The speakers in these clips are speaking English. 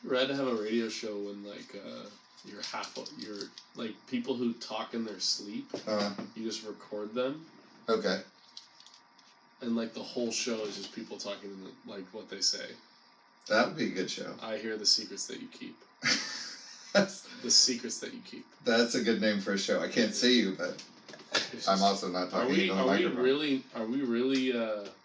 Rad to have a radio show when you're like people who talk in their sleep. You just record them. Okay. And like the whole show is just people talking like what they say. That would be a good show. I hear the secrets that you keep. The secrets that you keep. That's a good name for a show. I can't see you, but I'm also not talking into the microphone. Are we really?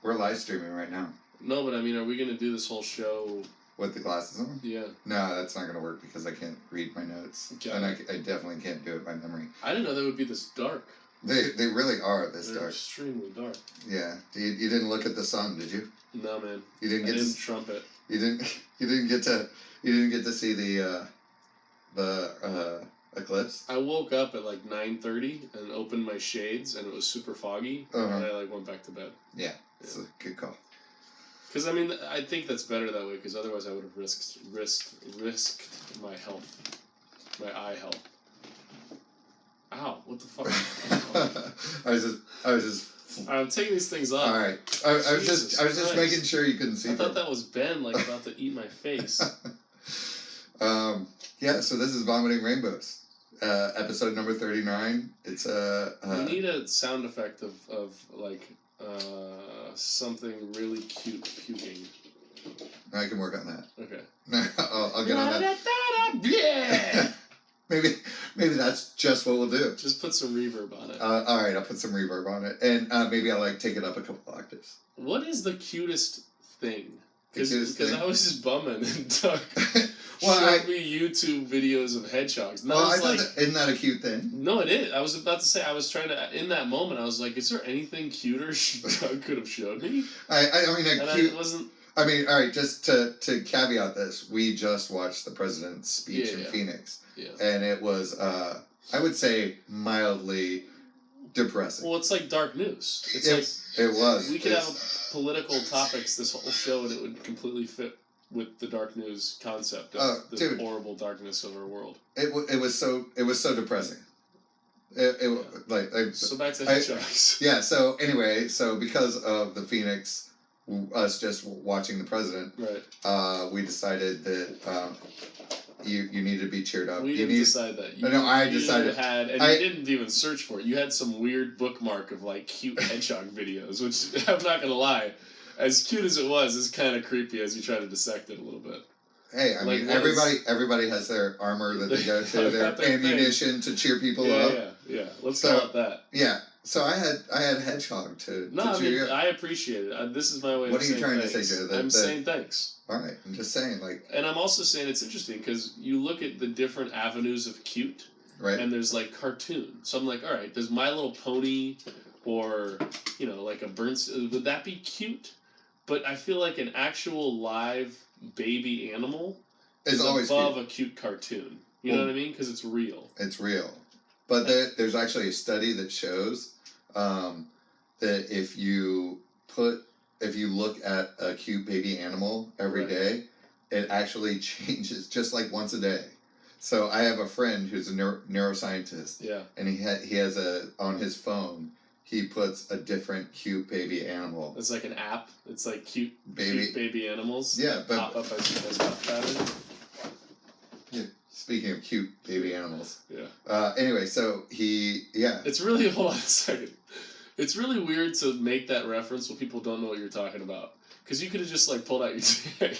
We're live streaming right now. No, but I mean, are we gonna do this whole show with the glasses on? Yeah. No, that's not gonna work because I can't read my notes, and I definitely can't do it by memory. I didn't know they would be this dark. They really are this They're dark. Extremely dark. Yeah. You didn't look at the sun, did you? No, man. You didn't get to trumpet. You didn't get to see the eclipse. I woke up at like 9:30 and opened my shades, and it was super foggy, and I like went back to bed. Yeah, it's a good call. Because I mean, I think that's better that way. Because otherwise, I would have risked my health, my eye health. Ow! What the fuck? I was just. I'm taking these things off. All right. I was just making sure you couldn't see. I thought that was Ben, like about to eat my face. Yeah. So this is Vomiting Rainbows, episode number 39. It's we need a sound effect of like something really cute puking. I can work on that. Okay. I'll get on that. Yeah. Maybe that's just what we'll do. Just put some reverb on it. All right, I'll put some reverb on it, and maybe I'll take it up a couple octaves. What is the cutest thing? Because I was just bumming and Doug showed me YouTube videos of hedgehogs. Well, I thought isn't that a cute thing? No, it is. I was about to say, I was trying to, in that moment, I was like, is there anything cuter Doug could have showed me? I mean, all right, just to caveat this, we just watched the president's speech in Phoenix. Yeah. And it was, I would say, mildly depressing. Well, it's like dark news. It was. We could have political topics this whole show, and it would completely fit with the dark news concept of the horrible darkness of our world. It was so depressing. So back to hedgehogs. Yeah. So anyway, because of the Phoenix, us just watching the president, right? We decided that. You needed to be cheered up. We didn't decide that. I decided. You didn't even search for it. You had some weird bookmark of like cute hedgehog videos, which I'm not gonna lie, as cute as it was, is kind of creepy as you try to dissect it a little bit. Hey, I mean, everybody has their armor that they go to, their ammunition to cheer people up. Yeah. Let's call it that. Yeah. So I had hedgehog to cheer you up. I appreciate it. This is my way of saying thanks. What are you trying to say, Joe? I'm saying thanks. All right, I'm just saying, like... And I'm also saying it's interesting, because you look at the different avenues of cute, right? And there's, like, cartoon. So I'm like, all right, does My Little Pony or, like a would that be cute? But I feel like an actual live baby animal is always above a cute cartoon. You know what I mean? Because it's real. It's real. But there's actually a study that shows that if you look at a cute baby animal every day, it actually changes just like once a day. So I have a friend who's a neuroscientist. Yeah. And he has on his phone, he puts a different cute baby animal. It's like an app. It's like cute baby animals. Yeah, but pop up as top pattern. Yeah. Speaking of cute baby animals. Yeah. Anyway, so It's really, hold on a second. It's really weird to make that reference when people don't know what you're talking about. Because you could have just, like, pulled out your dick.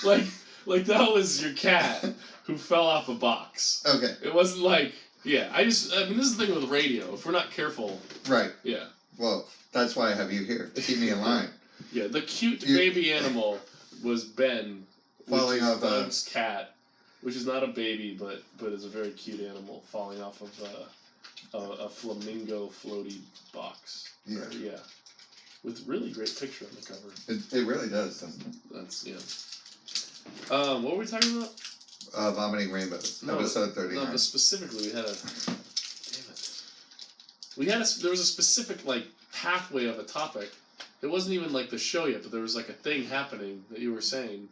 like that was your cat who fell off a box. Okay. It wasn't like, I mean, this is the thing with radio. If we're not careful. Right. Yeah. Well, that's why I have you here, to keep me in line. Yeah, the cute baby animal was Ben, falling off Doug's cat, which is not a baby, but is a very cute animal, falling off of a flamingo floaty box. Yeah. Yeah. With really great picture on the cover. It really does, doesn't it? That's, what were we talking about? Vomiting Rainbows. Episode 39. No, but specifically we had there was a specific, like, pathway of a topic. It wasn't even, like, the show yet, but there was, like, a thing happening that you were saying.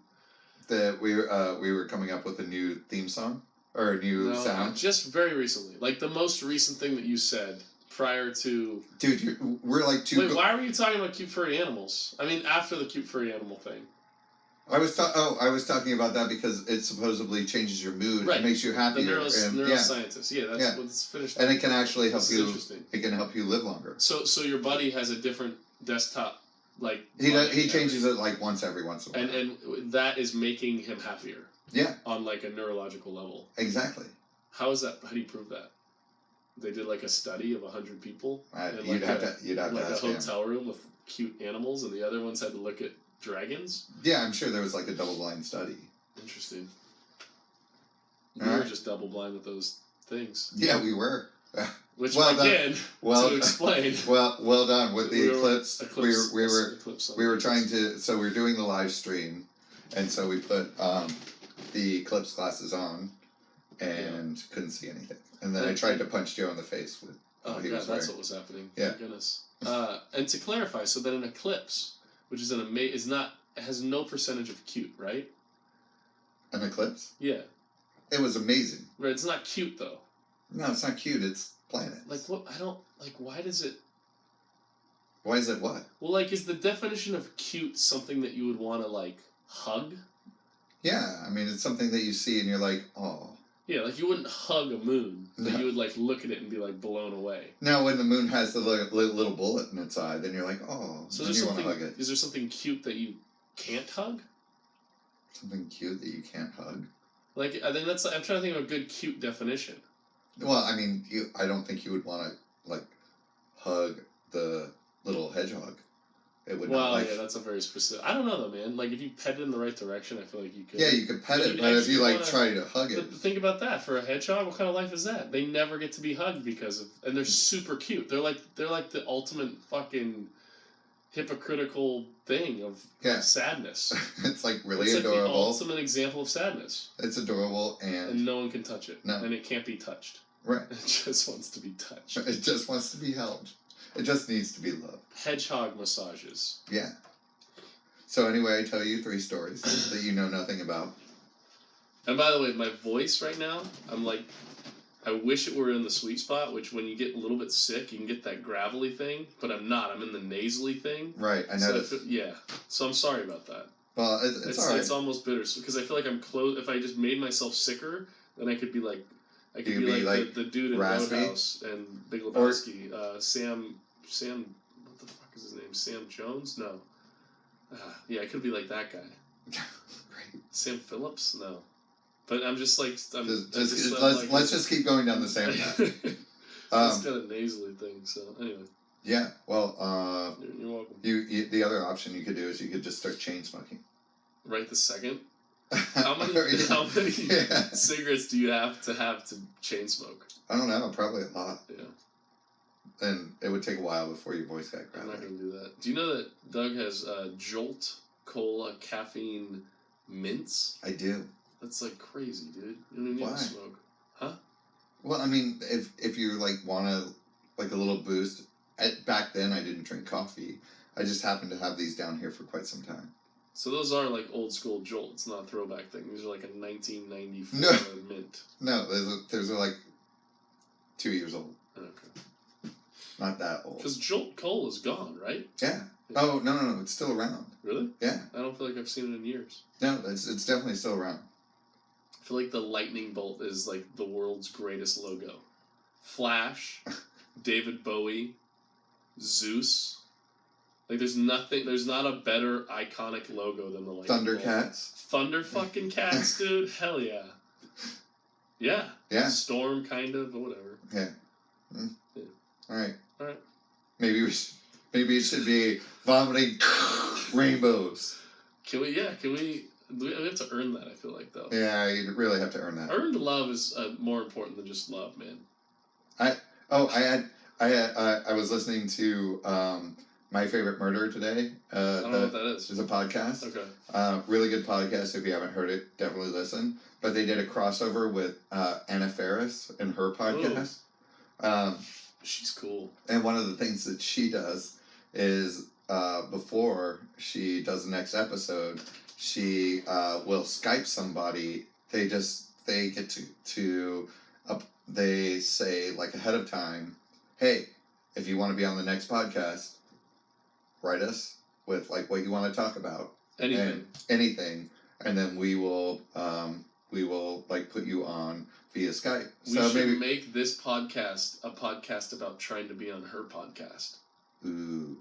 That we were coming up with a new theme song? Or a new sound? Just very recently. Like, the most recent thing that you said prior to... Dude, we're like two... Wait, why were you talking about cute furry animals? I mean, after the cute furry animal thing. I was talking about that because it supposedly changes your mood. Right. It makes you happier. The neuroscientist. Yeah, that's what's finished. And it can actually help you. Interesting. It can help you live longer. So your buddy has a different desktop, like he changes it like once every once in a while. And that is making him happier. Yeah. On like a neurological level. Exactly. How is that? How do you prove that? They did like a study of 100 people. You'd have to like ask a hotel room with cute animals, and the other ones had to look at dragons. Yeah, I'm sure there was like a double-blind study. Interesting. We were just double-blind with those things. Yeah, we were. Which to explain. Well done with the eclipse. We were trying to. So we were doing the live stream, and so we put the eclipse glasses on, and couldn't see anything. And then I tried to punch Joe in the face with. Oh god, that's what was happening. Yeah. Thank goodness. And to clarify, so that an eclipse, which is has no percentage of cute, right? An eclipse? Yeah. It was amazing. Right. It's not cute though. No, it's not cute. It's planets. Like what? I don't like. Why does it? Why is it what? Well, like, is the definition of cute something that you would want to like hug? Yeah, I mean, it's something that you see and you're like, oh. Yeah, like you wouldn't hug a moon, but you would like look at it and be like blown away. Now, when the moon has the little bullet in its eye, then you're like, oh, so then you want to hug it. Is there something cute that you can't hug? Something cute that you can't hug? Like, I think I'm trying to think of a good cute definition. Well, I mean, I don't think you would want to like hug the little hedgehog. It would. Well, yeah, that's a very specific. I don't know though, man. Like if you pet it in the right direction, I feel like you could. Yeah, you could pet it, but if you like try to hug it. Think about that for a hedgehog. What kind of life is that? They never get to be hugged and they're super cute. They're like the ultimate fucking hypocritical thing of sadness. It's like really it's adorable. Like the ultimate example of sadness. It's adorable and no one can touch it. No, and it can't be touched. Right. It just wants to be touched. It just wants to be held. It just needs to be loved. Hedgehog massages. Yeah. So anyway, I tell you 3 stories that you know nothing about. And by the way, my voice right now, I'm like, I wish it were in the sweet spot, which when you get a little bit sick, you can get that gravelly thing, but I'm not. I'm in the nasally thing. Right, I noticed. So I'm sorry about that. Well, it's all right. It's almost bittersweet, because I feel like I'm close. If I just made myself sicker, then I could be like, the dude in Roadhouse and Big Lebowski. Sam, what the fuck is his name? Sam Jones? No. Yeah, I could be like that guy. Right. Sam Phillips? No. But I'm just like... let's just keep going down the same path. It's got a nasally thing, so anyway. Yeah, well... You're welcome. The other option you could do is you could just start chain smoking. Right this second? How many cigarettes do you have to chain smoke? I don't know, probably a lot. Yeah. And it would take a while before your voice got gravelly. I'm not going to do that. Do you know that Doug has Jolt Cola caffeine mints? I do. That's like crazy, dude. You don't even need to smoke. Huh? Well, I mean, if you like want to, like a little boost, back then I didn't drink coffee. I just happened to have these down here for quite some time. So those aren't like old school Jolt. It's not a throwback thing. These are like a 1994 mint. No, those are like 2 years old. Okay. Not that old. Because Jolt Cola is gone, right? Yeah. Oh, no, it's still around. Really? Yeah. I don't feel like I've seen it in years. No, it's definitely still around. I feel like the lightning bolt is like the world's greatest logo. Flash, David Bowie, Zeus. Like there's not a better iconic logo than the lightning bolt. Thundercats. Thunder fucking cats, dude. Hell yeah. Yeah. Yeah. Storm kind of, but whatever. Yeah. Yeah. All right. Maybe it should be vomiting rainbows. Can we have to earn that, I feel like, though. Yeah, you really have to earn that. Earned love is more important than just love, man. I was listening to My Favorite Murder today. I don't know what that is. It's a podcast. Okay. Really good podcast. If you haven't heard it, definitely listen. But they did a crossover with Anna Faris and her podcast. She's cool. And one of the things that she does is before she does the next episode, she will Skype somebody. They get to they say like ahead of time, hey, if you want to be on the next podcast, write us with like what you want to talk about, anything, and then we will like put you on via Skype. We should make this podcast a podcast about trying to be on her podcast. Ooh,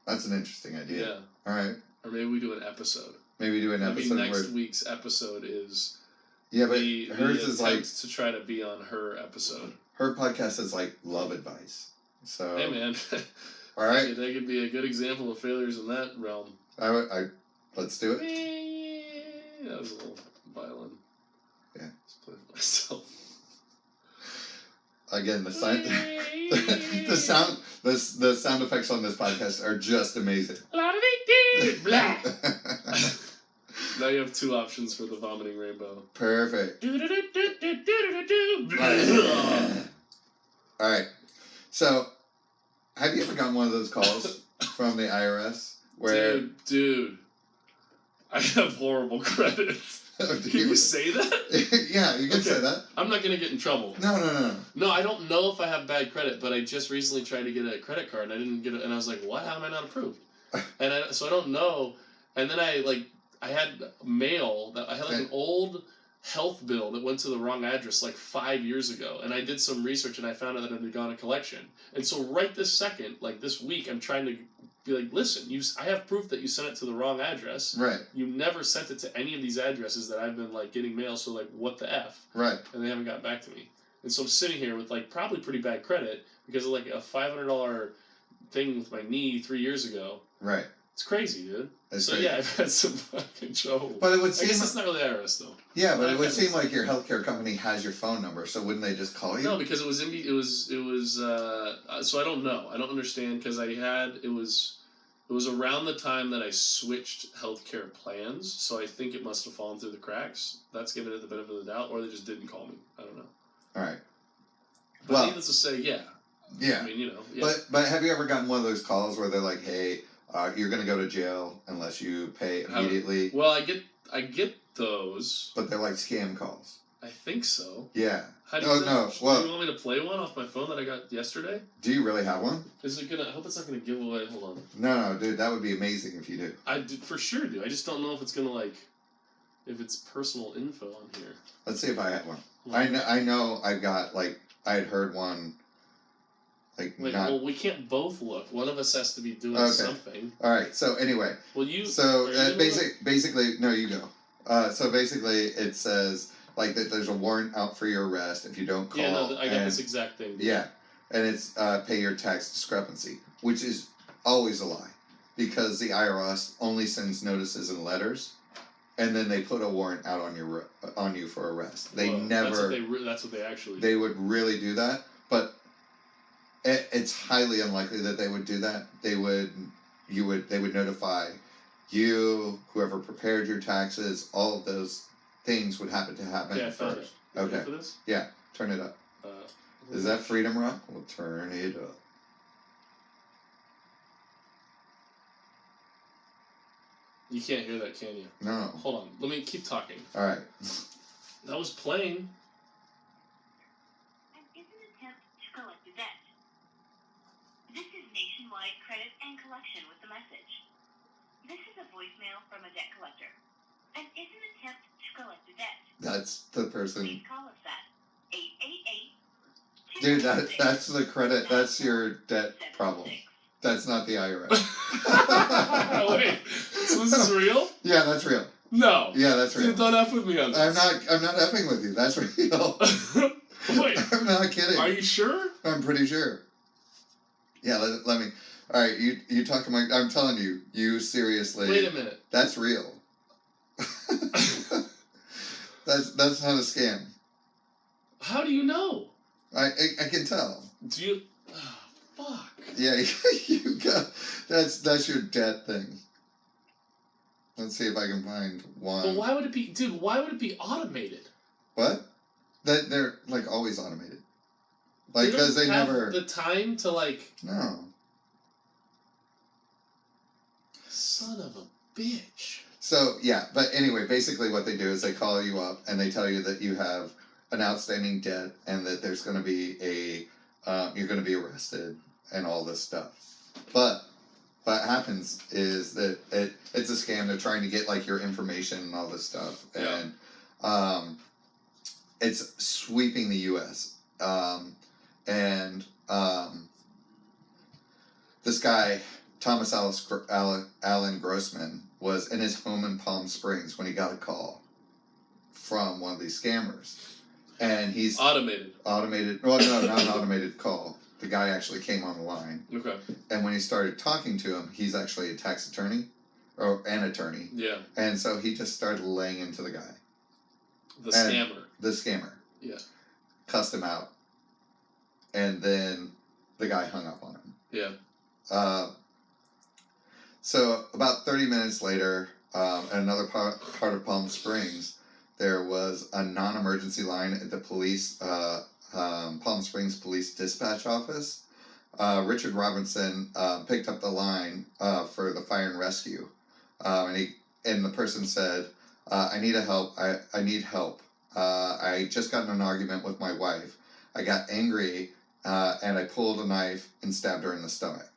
that's an interesting idea. Yeah. All right. Or maybe we do an episode. Maybe do an episode. Maybe next week's episode is. Yeah, but hers is like to try to be on her episode. Her podcast is like love advice. So. Hey man. All right. That could be a good example of failures in that realm. Let's do it. That was a little violin. Yeah. Just play for myself. Again, the sound effects on this podcast are just amazing. Now you have 2 options for the vomiting rainbow. Perfect. All right. So, have you ever gotten one of those calls from the IRS where? Dude, I have horrible credit. Can you say that? Yeah, you can say that. I'm not gonna get in trouble. No. No, I don't know if I have bad credit, but I just recently tried to get a credit card and I didn't get it, and I was like, "What? How am I not approved?" So I don't know. And then I had mail that I had like an old health bill that went to the wrong address like 5 years ago, and I did some research and I found out that it had gone to collection. And so right this second, like this week, I'm trying to be like, listen, I have proof that you sent it to the wrong address. Right. You never sent it to any of these addresses that I've been like getting mail. So like, what the f? Right. And they haven't gotten back to me. And so I'm sitting here with like probably pretty bad credit because of like a $500 thing with my knee 3 years ago. Right. It's crazy, dude. It's crazy. Yeah, I've had some fucking trouble. But it would seem. I guess it's not really IRS though. Yeah, but it would seem like your healthcare company has your phone number, so wouldn't they just call you? No, because it was so I don't know. I don't understand because it was around the time that I switched healthcare plans, so I think it must have fallen through the cracks. That's giving it the benefit of the doubt, or they just didn't call me. I don't know. All right. But needless to say, yeah. Yeah. I mean, Yeah. But have you ever gotten one of those calls where they're like, "Hey, you're going to go to jail unless you pay immediately"? Well, I get those. But they're like scam calls. I think so. Yeah. How do no. Well, do you want me to play one off my phone that I got yesterday? Do you really have one? Is it gonna? I hope it's not gonna give away. Hold on. No, dude, that would be amazing if you do. I do, for sure do. I just don't know if it's gonna if it's personal info on here. Let's see if I have one. I know I've got I had heard one. Well, we can't both look. One of us has to be doing something. All right. So anyway. Well, you. So basically, no, you go. So basically, it says that there's a warrant out for your arrest if you don't call. Yeah, no, I got this exact thing. Yeah, and it's pay your tax discrepancy, which is always a lie, because the IRS only sends notices and letters, and then they put a warrant out on you for arrest. They never. That's what they actually. They would really do that, but it's highly unlikely that they would do that. They would notify you, whoever prepared your taxes, all of those things would happen Yeah, I found first. it. Okay. For this? Yeah, turn it up. Is that Freedom Rock? We'll turn it up. You can't hear that, can you? No. Hold on. Let me keep talking. All right. That was playing. And is an attempt to collect a debt. This is Nationwide Credit and Collection with the message. This is a voicemail from a debt collector. And is an attempt to collect a debt. That's the person. Please call us at 888. Dude, that's the credit. That's your debt problem. That's not the IRS. Wait, so this is real? Yeah, that's real. No. Yeah, that's real. Dude, don't F with me on this. I'm not effing with you. That's real. Wait. I'm not kidding. Are you sure? I'm pretty sure. Yeah, let me. All right, you talk to my. I'm telling you, you seriously. Wait a minute. That's real. that's not a scam. How do you know? I can tell. Do you? Oh, fuck. Yeah, you got. That's your debt thing. Let's see if I can find one. But why would it be, dude? Why would it be automated? What? That they're always automated. Because they never the time to No. Son of a bitch. So yeah, but anyway, basically what they do is they call you up and they tell you that you have an outstanding debt and that there's going to be you're going to be arrested and all this stuff. But what happens is that it's a scam. They're trying to get like your information and all this stuff, and it's sweeping the U.S. This guy, Thomas Allen Grossman, was in his home in Palm Springs when he got a call from one of these scammers, and he's automated. Well, no, not an automated call. The guy actually came on the line. Okay. And when he started talking to him, he's actually a tax attorney, or an attorney. Yeah. And so he just started laying into the guy. The scammer. Yeah. Cussed him out. And then the guy hung up on him. Yeah. So about 30 minutes later, in another part of Palm Springs, there was a non-emergency line at the police, Palm Springs Police Dispatch Office. Richard Robinson picked up the line for the fire and rescue, and the person said, "I need help. I need help. I just got in an argument with my wife. I got angry, and I pulled a knife and stabbed her in the stomach."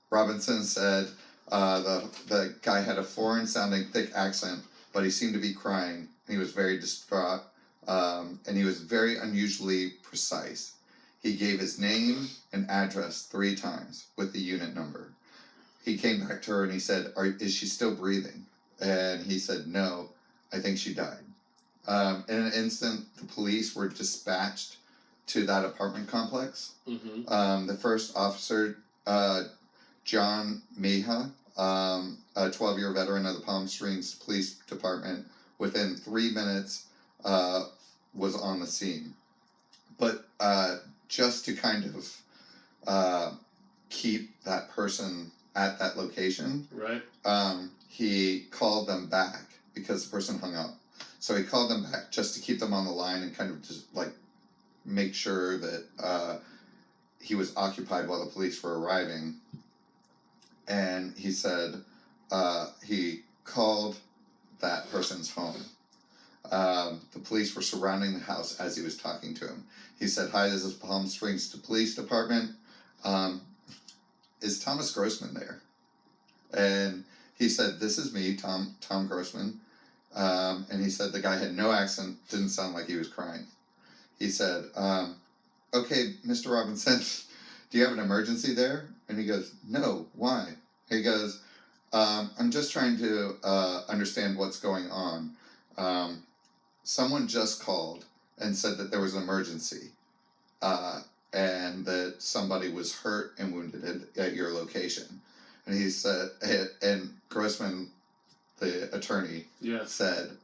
Robinson said the guy had a foreign-sounding thick accent, but he seemed to be crying. He was very distraught, and he was very unusually precise. He gave his name and address 3 times with the unit number. He came back to her and he said, "Is she still breathing?" And he said, "No, I think she died." In an instant, the police were dispatched to that apartment complex. Mm-hmm. The first officer, John Meha, a 12-year veteran of the Palm Springs Police Department, within 3 minutes was on the scene. But just to kind of keep that person at that location, right? He called them back because the person hung up. So he called them back just to keep them on the line and kind of just like make sure that he was occupied while the police were arriving. And he said he called that person's home. The police were surrounding the house as he was talking to him. He said, "Hi, this is Palm Springs Police Department. Is Thomas Grossman there?" And he said, "This is me, Tom Grossman." And he said the guy had no accent, didn't sound like he was crying. He said, "Okay, Mr. Robinson, do you have an emergency there?" And he goes, "No, why?" He goes, "I'm just trying to understand what's going on. Someone just called and said that there was an emergency, and that somebody was hurt and wounded at your location." And he said, and Grossman, the attorney, said,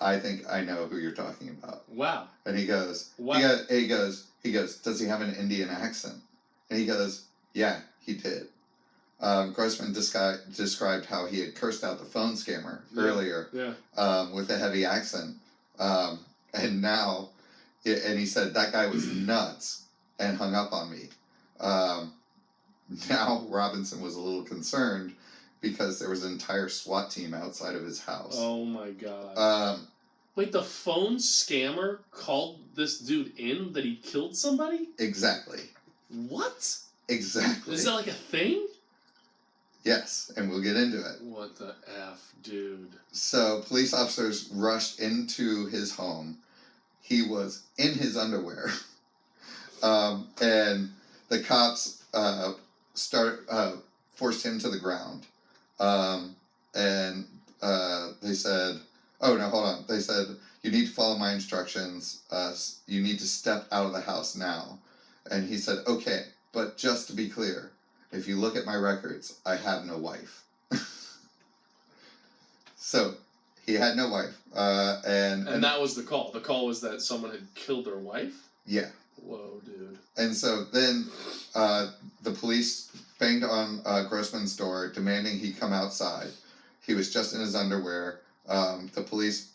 "I think I know who you're talking about." Wow. And he goes, wow. He goes, "Does he have an Indian accent?" And he goes, "Yeah, he did." Grossman described how he had cursed out the phone scammer earlier with a heavy accent. And now, and he said, "That guy was nuts and hung up on me." Now Robinson was a little concerned because there was an entire SWAT team outside of his house. Oh my God. Wait, the phone scammer called this dude in that he killed somebody? Exactly. What? Exactly. Is that like a thing? Yes, and we'll get into it. What the F, dude? So, police officers rushed into his home. He was in his underwear. And the cops forced him to the ground. And they said, "Oh, no, hold on." They said, "You need to follow my instructions. You need to step out of the house now." And he said, "Okay, but just to be clear, if you look at my records, I have no wife." So, he had no wife. And that was the call. The call was that someone had killed their wife? Yeah. Whoa, dude. And so then the police banged on Grossman's door, demanding he come outside. He was just in his underwear. The police,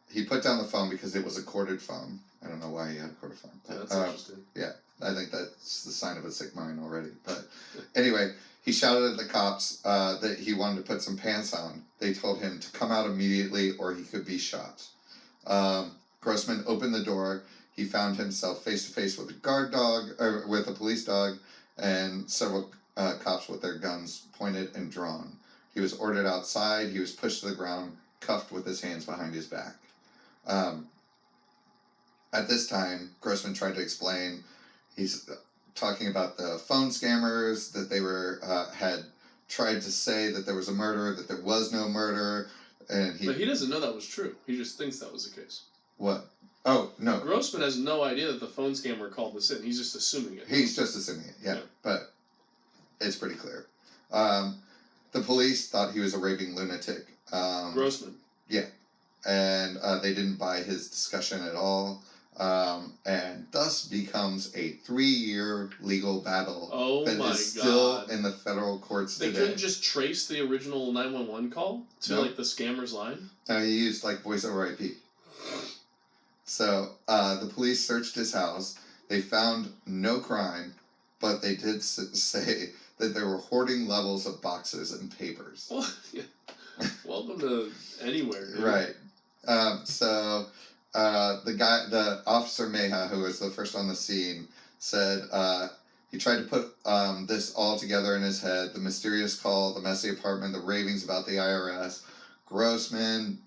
he put down the phone because it was a corded phone. I don't know why he had a corded phone. Yeah, that's interesting. Yeah, I think that's the sign of a sick mind already. But anyway, he shouted at the cops that he wanted to put some pants on. They told him to come out immediately or he could be shot. Grossman opened the door. He found himself face to face with a guard dog, or with a police dog, and several cops with their guns pointed and drawn. He was ordered outside. He was pushed to the ground, cuffed with his hands behind his back. At this time, Grossman tried to explain. He's talking about the phone scammers, that they were had tried to say that there was a murder, that there was no murder, and But he doesn't know that was true. He just thinks that was the case. What? Oh, no. Grossman has no idea that the phone scammer called this in. He's just assuming it. He's just assuming it, yeah. But it's pretty clear. The police thought he was a raving lunatic. Grossman. Yeah. And they didn't buy his discussion at all. And thus becomes a 3-year legal battle that is still in the federal courts today. They couldn't just trace the original 911 call to like the scammer's line? No, he used like voice over IP. So the police searched his house. They found no crime, but they did say that there were hoarding levels of boxes and papers. Well, yeah. Welcome to anywhere. Dude. Right. The officer Meha, who was the first on the scene, said he tried to put this all together in his head: the mysterious call, the messy apartment, the ravings about the IRS. Grossman,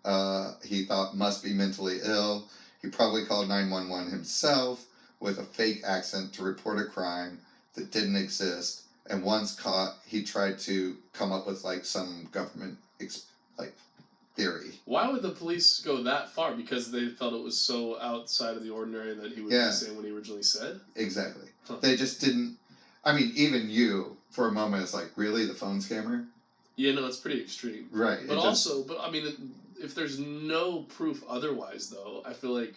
he thought, must be mentally ill. He probably called 911 himself with a fake accent to report a crime that didn't exist. And once caught, he tried to come up with like some government theory. Why would the police go that far? Because they felt it was so outside of the ordinary that he would be saying what he originally said? Exactly. Huh. They just didn't... I mean, even you, for a moment, it's like, really? The phone scammer? Yeah, no, it's pretty extreme. Right. But I mean, if there's no proof otherwise, though, I feel like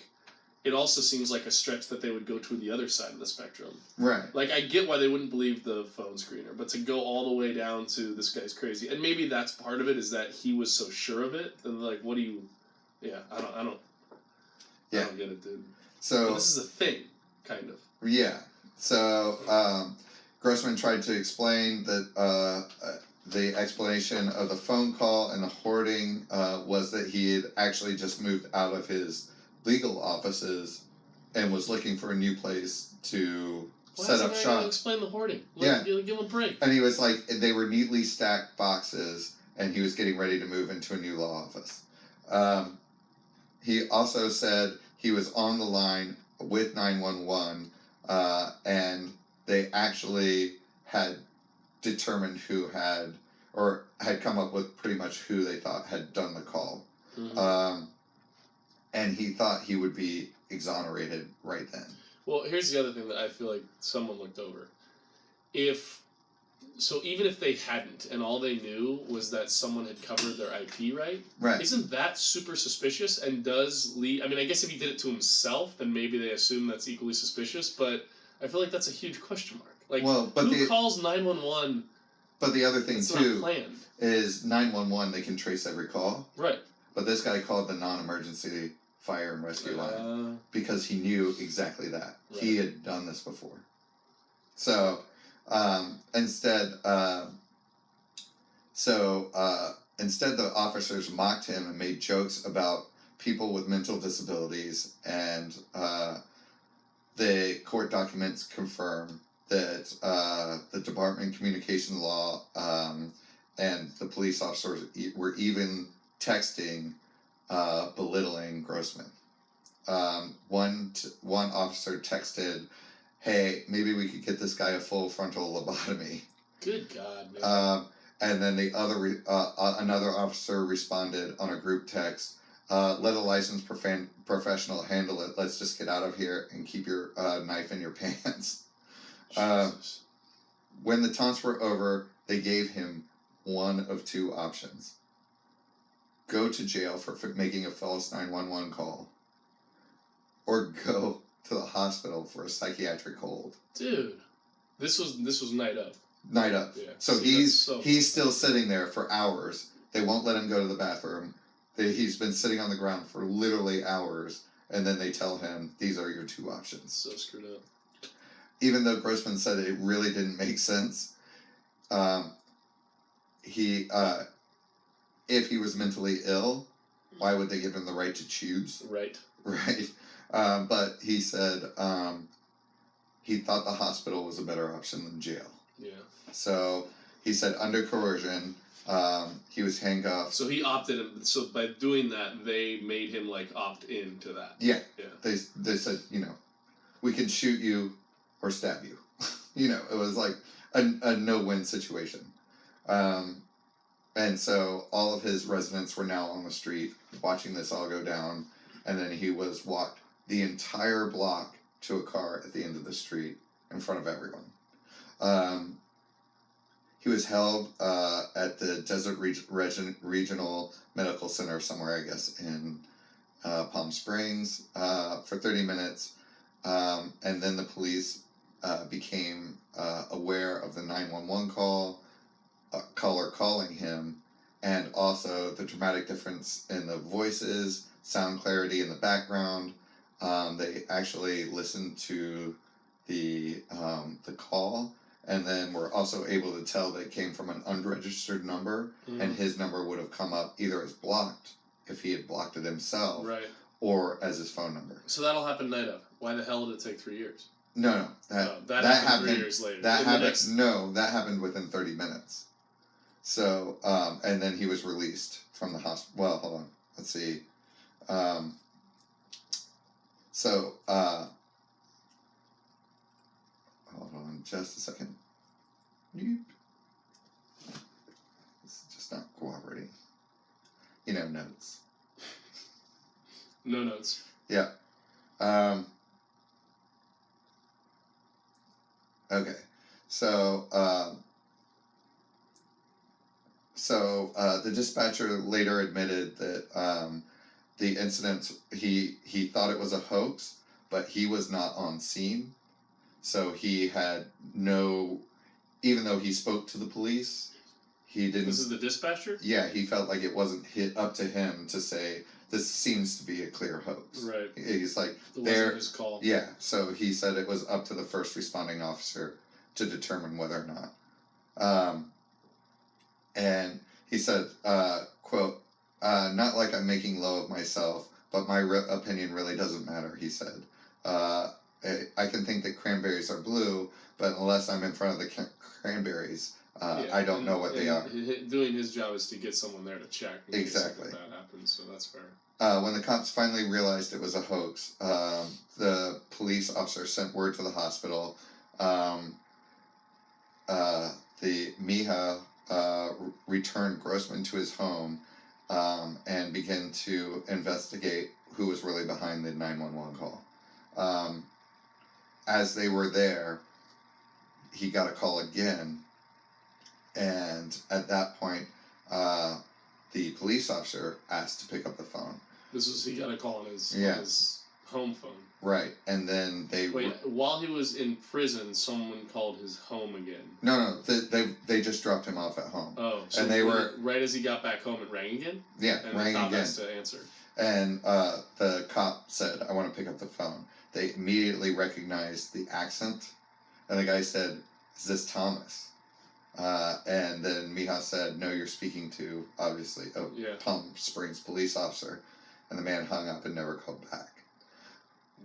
it also seems like a stretch that they would go to the other side of the spectrum. Right. Like, I get why they wouldn't believe the phone screener, but to go all the way down to this guy's crazy, and maybe that's part of it, is that he was so sure of it, and like, what do you... Yeah, I don't get it, dude. So... But this is a thing, kind of. Yeah. So, Grossman tried to explain that the explanation of the phone call and the hoarding was that he had actually just moved out of his legal offices and was looking for a new place to set up shop. Explain the hoarding. Yeah. Give him a break. And he was like, they were neatly stacked boxes, and he was getting ready to move into a new law office. He also said he was on the line with 911, and they actually had determined who had come up with pretty much who they thought had done the call. Mm-hmm. And he thought he would be exonerated right then. Well, here's the other thing that I feel like someone looked over. Even if they hadn't, and all they knew was that someone had covered their IP, right? Isn't that super suspicious? And does lead... I mean, I guess if he did it to himself, then maybe they assume that's equally suspicious, but I feel like that's a huge question mark. Like, who calls 911? But the other thing, too, is 911, they can trace every call. Right. But this guy called the non-emergency fire and rescue line because he knew exactly that. Right. He had done this before. So, instead the officers mocked him and made jokes about people with mental disabilities, and the court documents confirm that the Department of Communication Law and the police officers were even texting belittling Grossman. One officer texted, "Hey, maybe we could get this guy a full frontal lobotomy." Good God, man. And then the other another officer responded on a group text, "Let a licensed professional handle it. Let's just get out of here and keep your knife in your pants." When the taunts were over, they gave him one of two options: go to jail for making a false 911 call, or go to the hospital for a psychiatric hold. Dude, this was night up. Night up. Yeah. So he's still sitting there for hours. They won't let him go to the bathroom. He's been sitting on the ground for literally hours, and then they tell him, these are your two options. So screwed up. Even though Grossman said it really didn't make sense, if he was mentally ill, why would they give him the right to choose? Right. Right. But he said he thought the hospital was a better option than jail. Yeah. So he said under coercion, he was handcuffed. So he opted in. So by doing that, they made him like opt into that. Yeah. Yeah. They said, we can shoot you or stab you. It was like a no-win situation. And so all of his residents were now on the street watching this all go down. And then he was walked the entire block to a car at the end of the street in front of everyone. He was held at the Desert Regional Medical Center somewhere, I guess, in Palm Springs for 30 minutes. And then the police became aware of the 911 caller calling him, and also the dramatic difference in the voices, sound clarity in the background. They actually listened to the call, and then were also able to tell that it came from an unregistered number, and his number would have come up either as blocked, if he had blocked it himself, Right. or as his phone number. So that'll happen night of. Why the hell did it take 3 years? No, that happened 3 years later. That happened. No, that happened within 30 minutes. So, and then he was released from the hospital. Well, hold on. Let's see. Hold on just a second. This is just not cooperating. Notes. No notes. Yeah. Okay. So the dispatcher later admitted that the incident, he thought it was a hoax, but he was not on scene. So he had even though he spoke to the police, he didn't. This is the dispatcher? Yeah, he felt like it wasn't up to him to say, this seems to be a clear hoax. Right. He's like, it wasn't his call. Yeah, so he said it was up to the first responding officer to determine whether or not. And he said, quote, not like I'm making low of myself, but my opinion really doesn't matter, he said. I can think that cranberries are blue, but unless I'm in front of the cranberries, I don't know what they are. Doing his job is to get someone there to check. Exactly. That happens, so that's fair. When the cops finally realized it was a hoax, the police officer sent word to the hospital. The Mija returned Grossman to his home and began to investigate who was really behind the 911 call. As they were there, he got a call again, and at that point, the police officer asked to pick up the phone. He got a call on his home phone. Right, and then while he was in prison, someone called his home again. No, they just dropped him off at home. Oh, so and they were right as he got back home, it rang again. Yeah, and rang the cop again. has to answer. And the cop said, "I want to pick up the phone." They immediately recognized the accent, and the guy said, "Is this Thomas?" And then Mija said, "No, you're speaking to, obviously, Palm Springs police officer." And the man hung up and never called back.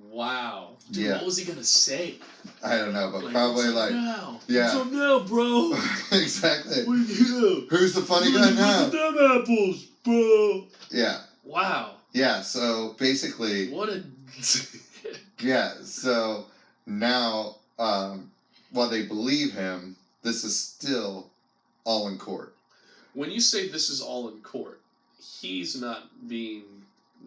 Wow. Dude, what was he going to say? I don't know, but probably like... Now? Yeah. What's up now, bro? Exactly. Who's Who's the funny guy now? Look at them apples, bro. Yeah. Wow. Yeah, so basically... What a... Yeah, so now, while they believe him, this is still all in court. When you say this is all in court, he's not being...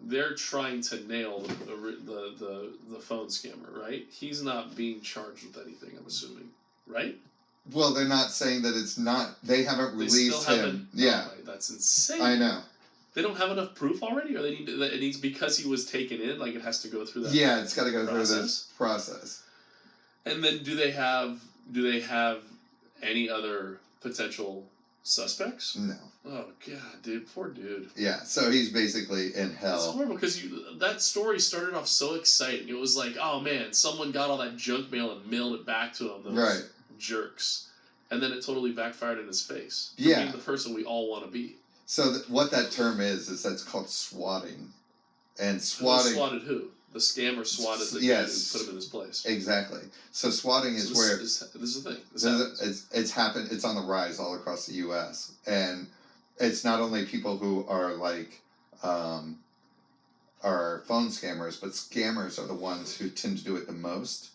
They're trying to nail the phone scammer, right? He's not being charged with anything, I'm assuming, right? Well, they're not saying that it's not... They haven't released him. Yeah. Oh, that's insane. I know. They don't have enough proof already, or it needs because he was taken in, like it has to go through that. Yeah, it's got to go through this process. And then do they have any other potential suspects? No. Oh god, dude, poor dude. Yeah, so he's basically in hell. It's horrible because that story started off so exciting. It was like, oh man, someone got all that junk mail and mailed it back to him. Those jerks. And then it totally backfired in his face. For being the person we all want to be. So what that term is that's called swatting. And swatting... Who swatted who? the scammer swatted the Yes. dude and put him in his place. Exactly. So swatting is where this is the thing. it's happened. It's on the rise all across the U.S. and it's not only people who are like are phone scammers, but scammers are the ones who tend to do it the most.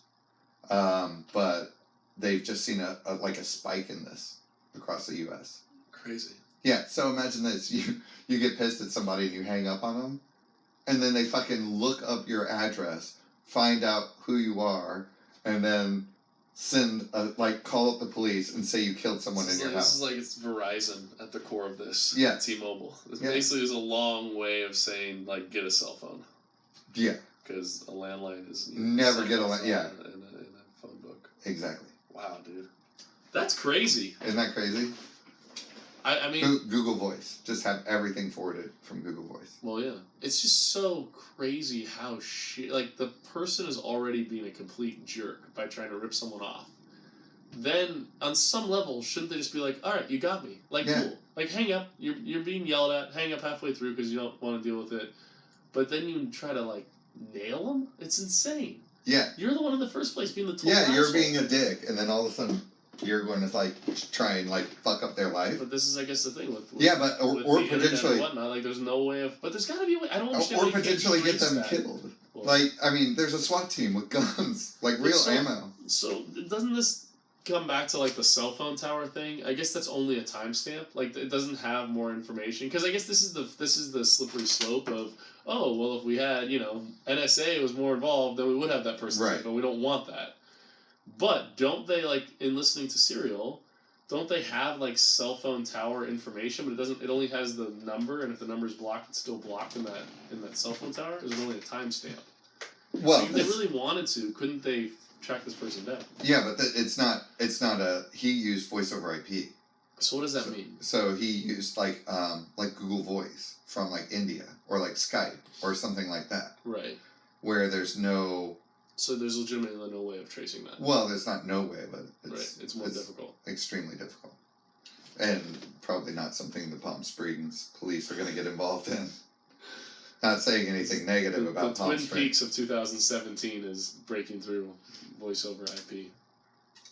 But they've just seen a spike in this across the U.S. Crazy. Yeah. So imagine this: you get pissed at somebody and you hang up on them, and then they fucking look up your address, find out who you are, and then call up the police and say you killed someone in your house. This is like it's Verizon at the core of this. Yeah. T-Mobile. It basically is a long way of saying like get a cell phone. Yeah. Because a landline is never get a in a phone book. Exactly. Wow, dude, that's crazy. Isn't that crazy? I mean, Google Voice. Just have everything forwarded from Google Voice. Well, yeah, it's just so crazy how like the person is already being a complete jerk by trying to rip someone off. Then on some level, shouldn't they just be like, all right, you got me, like cool, like hang up. You're being yelled at. Hang up halfway through because you don't want to deal with it. But then you try to like nail them. It's insane. Yeah. You're the one in the first place being the total Yeah, you're asshole. being a dick, and then all of a sudden you're going to like try and like fuck up their life. But this is, I guess, the thing with or the potentially and whatnot. Like, there's no way of. But there's got to be a way. I don't understand. Or potentially get them killed. Well, like, I mean, there's a SWAT team with guns, like real ammo. So doesn't this come back to like the cell phone tower thing? I guess that's only a timestamp. Like, it doesn't have more information because I guess this is the slippery slope of if we had NSA was more involved, then we would have that person. Right. But we don't want that. But don't they, like, in listening to Serial, don't they have like cell phone tower information, but it only has the number, and if the number is blocked, it's still blocked in that cell phone tower? Is it only a timestamp? Well, if they really wanted to, couldn't they track this person down? Yeah, but it's not he used voice over IP. So what does that mean? So he used like Google Voice from like India or like Skype or something like that. Right. Where there's no. So there's legitimately no way of tracing that. Well, there's not no way, but it's more difficult. Extremely difficult, and probably not something the Palm Springs police are going to get involved in. Not saying anything negative about the Palm Twin Springs. Peaks of 2017 is breaking through voice over IP.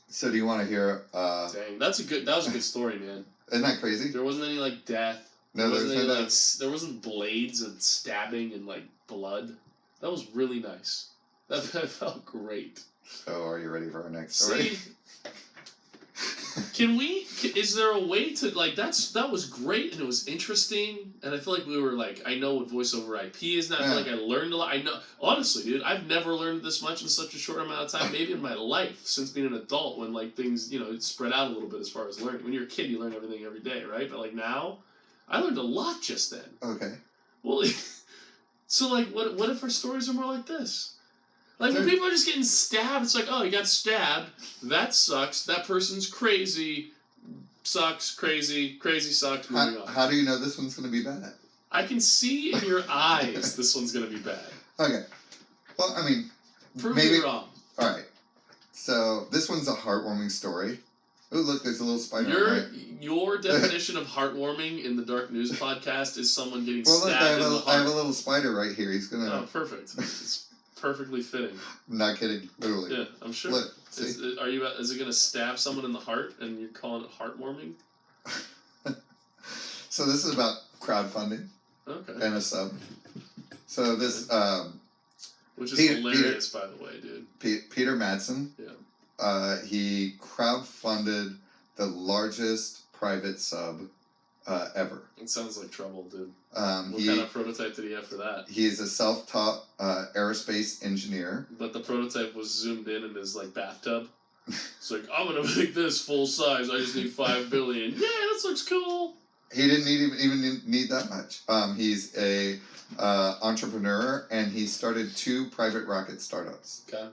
So do you want to hear? Dang, that was a good story, man. Isn't that crazy? There wasn't any like death. No, there wasn't blades and stabbing and like blood. That was really nice. That felt great. So are you ready for our next story? Is there a way to, like, that was great and it was interesting, and I feel like we were like, I know what voice over IP is now. I feel like I learned a lot. I know, honestly, dude, I've never learned this much in such a short amount of time, maybe in my life, since being an adult, when like things, it's spread out a little bit as far as learning. When you're a kid, you learn everything every day, right? But like now, I learned a lot just then. Okay. Well, so like, what if our stories are more like this? Like, when people are just getting stabbed, it's like, oh, you got stabbed. That sucks. That person's crazy. Sucks. Crazy. Crazy sucks. Moving on. How do you know this one's going to be bad? I can see in your eyes this one's going to be bad. Okay. Well, I mean, Prove me wrong. All right. So, this one's a heartwarming story. Oh, look, there's a little spider. Your definition of heartwarming in the Dark News podcast is someone getting stabbed in the heart. I have a little spider right here. He's going to... Oh, perfect. It's perfectly fitting. I'm not kidding. Literally. Yeah, I'm sure. Look, is it going to stab someone in the heart and you're calling it heartwarming? So this is about crowdfunding. Okay. And a sub. So this... which is hilarious, by the way, dude. Peter Madsen. Yeah. He crowdfunded the largest private sub ever. It sounds like trouble, dude. What kind of prototype did he have for that? He is a self-taught aerospace engineer. But the prototype was zoomed in his like bathtub. It's like, I'm gonna make this full size. I just need $5 billion. Yeah, this looks cool. He didn't even need that much. He's a entrepreneur, and he started 2 private rocket startups. Okay.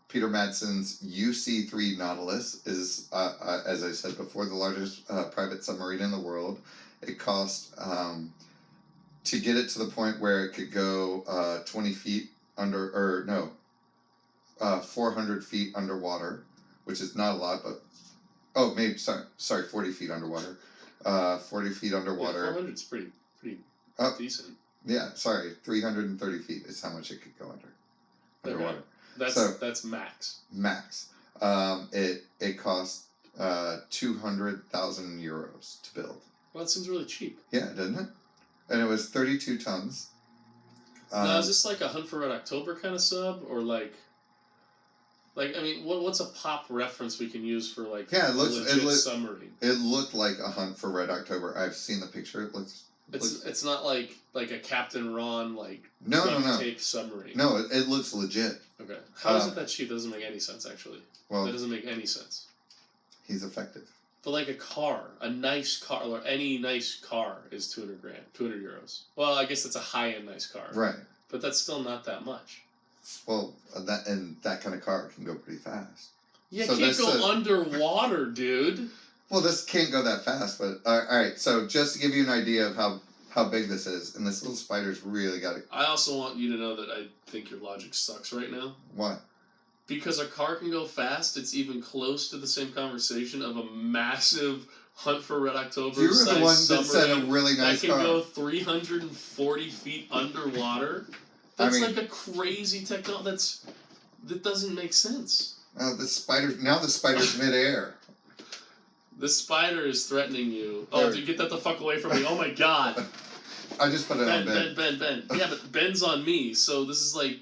Peter Madsen's UC-3 Nautilus is, as I said before, the largest private submarine in the world. It cost, to get it to the point where it could go 20 feet under, 400 feet underwater, which is not a lot, but, 40 feet underwater. 40 feet underwater. Yeah, 400's pretty decent. Yeah, sorry, 330 feet is how much it could go underwater. That's max. Max. It cost 200,000 euros to build. Well, that seems really cheap. Yeah, doesn't it? And it was 32 tons. Now, is this like a Hunt for Red October kind of sub, or like I mean, what's a pop reference we can use for like legit submarine? It looked like a Hunt for Red October. I've seen the picture. It's not like a Captain Ron no tape submarine. No, it looks legit. Okay, how is it that cheap? That doesn't make any sense actually. Well, that doesn't make any sense. He's effective. But like a nice car, or any nice car is 200 grand, 200 euros. Well, I guess that's a high-end nice car. Right. But that's still not that much. Well, that kind of car can go pretty fast. Yeah, so can't go underwater, dude. Well, this can't go that fast, but all right. So just to give you an idea of how big this is, and this little spider's really got it. I also want you to know that I think your logic sucks right now. Why? Because a car can go fast, it's even close to the same conversation of a massive Hunt for Red October. You were the one that said a really nice car. That can go 340 feet underwater. That's like a crazy technology. That doesn't make sense. Now the spider's midair. The spider is threatening you. Oh, dude, get that the fuck away from me! Oh my god. I just put it on Ben. Ben. Yeah, but Ben's on me, so this is like.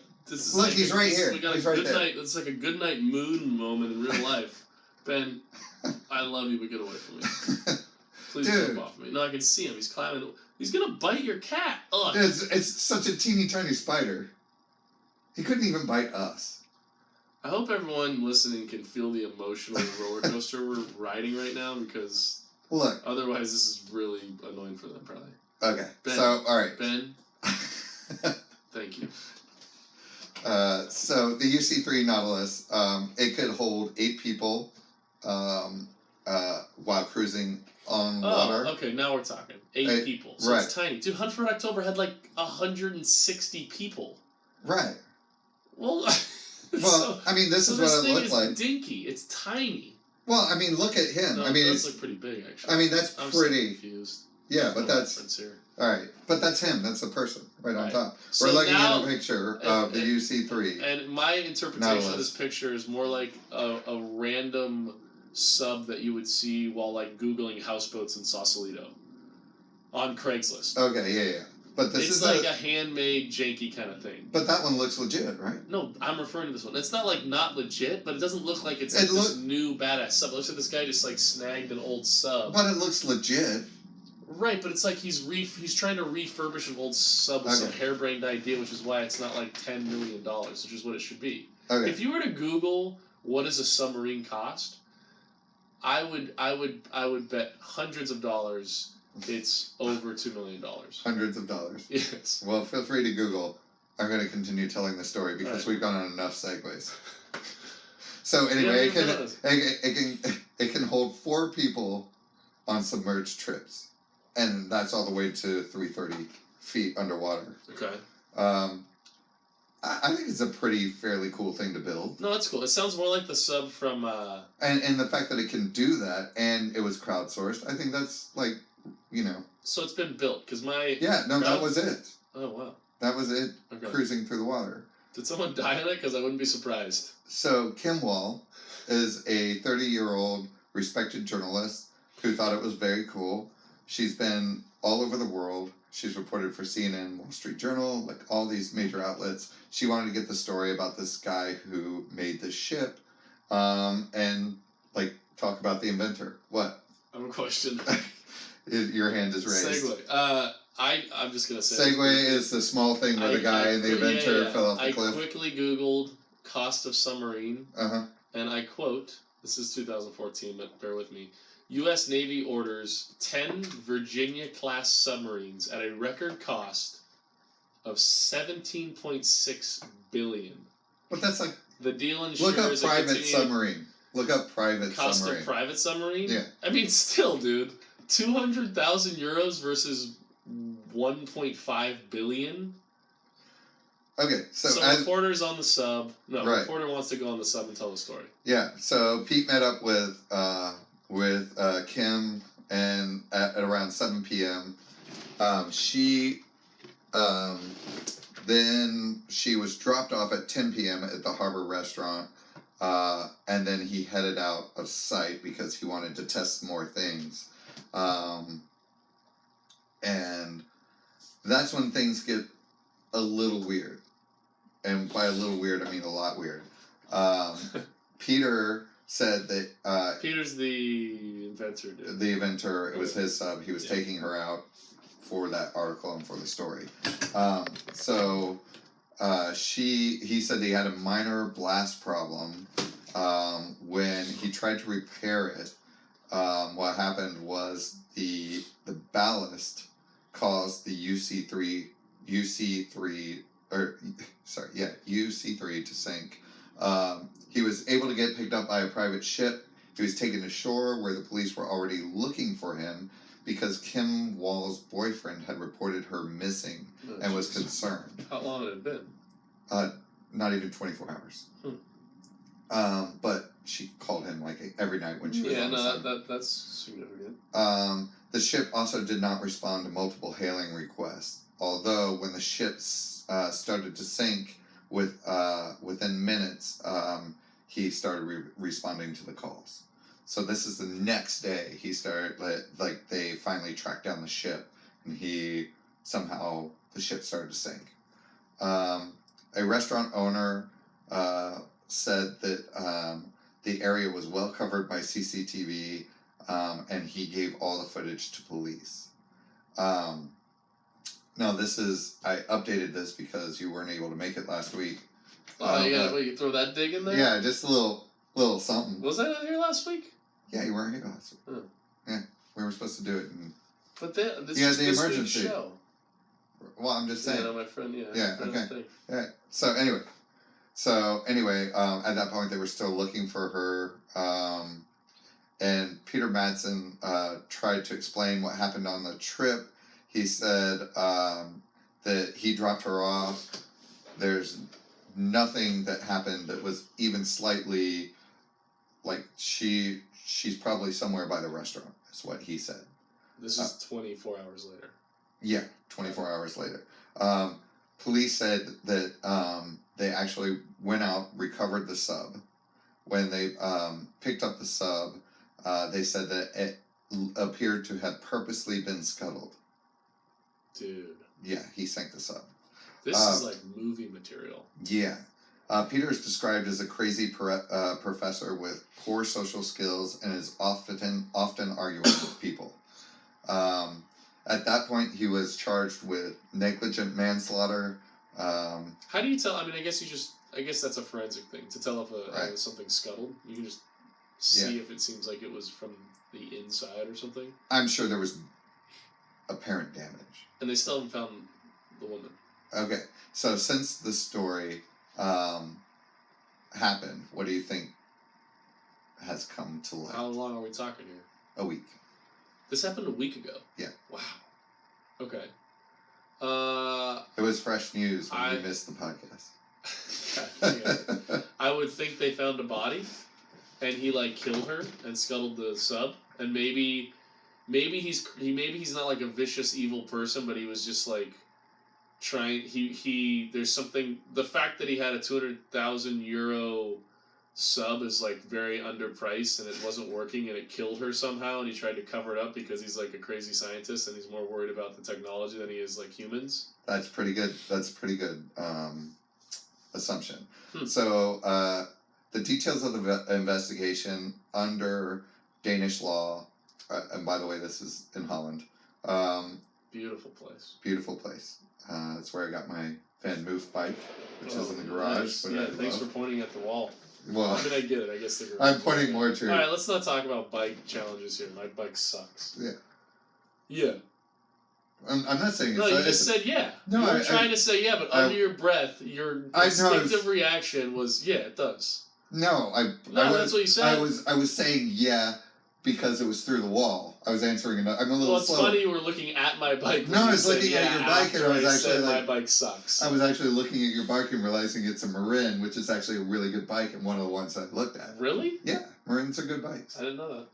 Look, he's right here. We got he's a right good there. night. It's like a good night moon moment in real life. Ben, I love you, but get away from me. Please jump off me. No, I can see him. He's climbing. He's gonna bite your cat. Ugh. It's such a teeny tiny spider. He couldn't even bite us. I hope everyone listening can feel the emotional roller coaster we're riding right now, because otherwise this is really annoying for them probably. Okay. Ben, so all right. Ben. Thank you. So the UC3 Nautilus, it could hold 8 people while cruising on water. Okay, now we're talking. 8 people. So it's tiny. Dude, Hunt for Red October had like 160 people. Right. Well, I mean, this is what it looked like. It's dinky. It's tiny. Well, I mean, look at him. No, I mean, that's like pretty big, actually. I mean, that's I'm pretty. So confused. Yeah, but that's here. all right. But that's him. That's the person right on top. So we're looking now, at a picture of the UC3. And my interpretation of this picture is more like a random sub that you would see while like Googling houseboats in Sausalito on Craigslist. Okay, yeah. But this is like a handmade, janky kind of thing. But that one looks legit, right? No, I'm referring to this one. It's not like not legit, but it doesn't look like it's this new badass sub. It looks like this guy just like snagged an old sub. But it looks legit. Right, but it's like he's trying to refurbish an old sub with some harebrained idea, which is why it's not like $10 million, which is what it should be. Okay. If you were to Google what does a submarine cost, I would bet hundreds of dollars it's over $2 million. Hundreds of dollars. Yes. Well, feel free to Google. I'm going to continue telling the story because we've gone on enough segues. So anyway, it can hold 4 people on submerged trips, and that's all the way to 330 feet underwater. Okay. I think it's a fairly cool thing to build. No, that's cool. It sounds more like the sub from. And the fact that it can do that, and it was crowdsourced, I think that's like, So it's been built because my. Yeah, no, that was it. Oh wow. That was it. Okay. Cruising through the water. Did someone die in it? Because I wouldn't be surprised. So Kim Wall is a 30-year-old respected journalist who thought it was very cool. She's been all over the world. She's reported for CNN, Wall Street Journal, like all these major outlets. She wanted to get the story about this guy who made this ship, and like talk about the inventor. What? I have a question. Your hand is raised. Segue. I'm just gonna say. Segue is the small thing where the guy and the inventor fell off the cliff. I quickly Googled cost of submarine, and I quote: "This is 2014, but bear with me." U.S. Navy orders 10 Virginia-class submarines at a record cost of $17.6 billion. But that's like the deal ensures look up private submarine. Look up private cost submarine. Of private submarine. Yeah. I mean, still, dude, 200,000 euros versus 1.5 billion. Okay, so reporter's on the sub. No, reporter wants to go on the sub and tell the story. Yeah. So Pete met up with Kim, and at around 7 p.m., she Then she was dropped off at 10 p.m. at the Harbor Restaurant, and then he headed out of sight because he wanted to test more things. And that's when things get a little weird. And by a little weird, I mean a lot weird. Peter said that... Peter's the inventor, dude. The inventor, it was his sub. He was taking her out for that article and for the story. He said he had a minor blast problem. When he tried to repair it, what happened was the ballast caused the UC3 to sink. He was able to get picked up by a private ship. He was taken to shore where the police were already looking for him because Kim Wall's boyfriend had reported her missing and was concerned. How long had it been? Not even 24 hours. But she called him like every night when she was on the side. That's significant. The ship also did not respond to multiple hailing requests, although when the ship started to sink within minutes, he started responding to the calls. So this is the next day he started, they finally tracked down the ship, and the ship started to sink. A restaurant owner said that the area was well covered by CCTV, and he gave all the footage to police. Now I updated this because you weren't able to make it last week. You throw that dig in there? Yeah, just a little something. Was that here last week? Yeah, you weren't here last week. Huh. Yeah, we were supposed to do it. But this you had is the this emergency show. Well, I'm just saying. Yeah, my friend. Yeah. Yeah. Okay. Yeah. So anyway, at that point they were still looking for her, and Peter Madsen tried to explain what happened on the trip. He said that he dropped her off. There's nothing that happened that was even slightly like she's probably somewhere by the restaurant. Is what he said. This is 24 hours later. Yeah, 24 hours later. Police said that they actually went out, recovered the sub. When they picked up the sub, they said that it appeared to have purposely been scuttled. Dude. Yeah, he sank the sub. This is like movie material. Yeah. Peter is described as a crazy professor with poor social skills and is often arguing with people. At that point, he was charged with negligent manslaughter. How do you tell? I mean, I guess that's a forensic thing to tell if something's scuttled. You can just see if it seems like it was from the inside or something. I'm sure there was apparent damage. And they still haven't found the woman. Okay, so since the story happened, what do you think has come to light? How long are we talking here? A week. This happened a week ago? Yeah. Wow. Okay. It was fresh news when we missed the podcast. I would think they found a body, and he killed her and scuttled the sub, and maybe he's not like a vicious evil person, but he was just trying. There's something. The fact that he had a 200,000 euro sub is very underpriced, and it wasn't working, and it killed her somehow, and he tried to cover it up because he's a crazy scientist and he's more worried about the technology than he is humans. That's pretty good. Assumption. So the details of the investigation under Danish law, and by the way, this is in Holland. Beautiful place. Beautiful place. That's where I got my Van Moof bike, which is in the garage. Nice. Yeah, thanks for pointing at the wall. Well, I mean, I get it. I guess the garage. I'm pointing more to. All right, let's not talk about bike challenges here. My bike sucks. Yeah. Yeah. I'm not saying. No, you just said yeah. No, you were trying to say yeah, but under your breath, your instinctive reaction was yeah, it does. No, that's what you said. I was saying yeah because it was through the wall. I was answering. I'm a little. Well, it's funny you were looking at my bike. No, I was looking at your bike, and I was actually my bike sucks. I was actually looking at your bike and realizing it's a Marin, which is actually a really good bike, and one of the ones I looked at. Really? Yeah, Marins are good bikes. I didn't know that.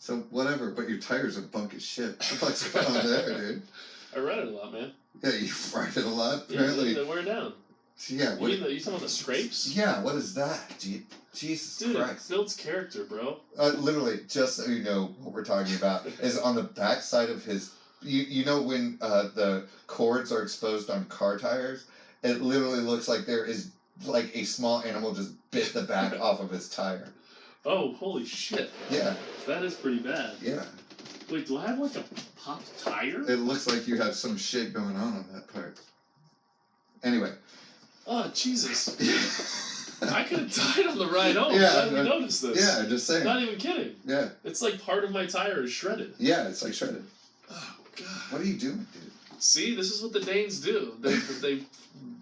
So whatever, but your tires are bunk as shit. What the fuck's going on there, dude? I ride it a lot, man. Yeah, you ride it a lot. Yeah, Apparently. they wear down. Yeah. What? You talking about the scrapes? Yeah. What is that? Jesus Dude, Christ. it builds character, bro. Literally, just so you know what we're talking about, is on the back side of his. You know when the cords are exposed on car tires, it literally looks like there is like a small animal just bit the back off of his tire. Oh, holy shit. Yeah. That is pretty bad. Yeah. Wait, do I have like a popped tire? It looks like you have some shit going on that part. Anyway. Oh, Jesus. I could have died on the ride home. Yeah, How did we notice this? Yeah, just saying. Not even kidding. Yeah. It's like part of my tire is shredded. Yeah, it's like shredded. Oh, God. What are you doing, dude? See, this is what the Danes do. They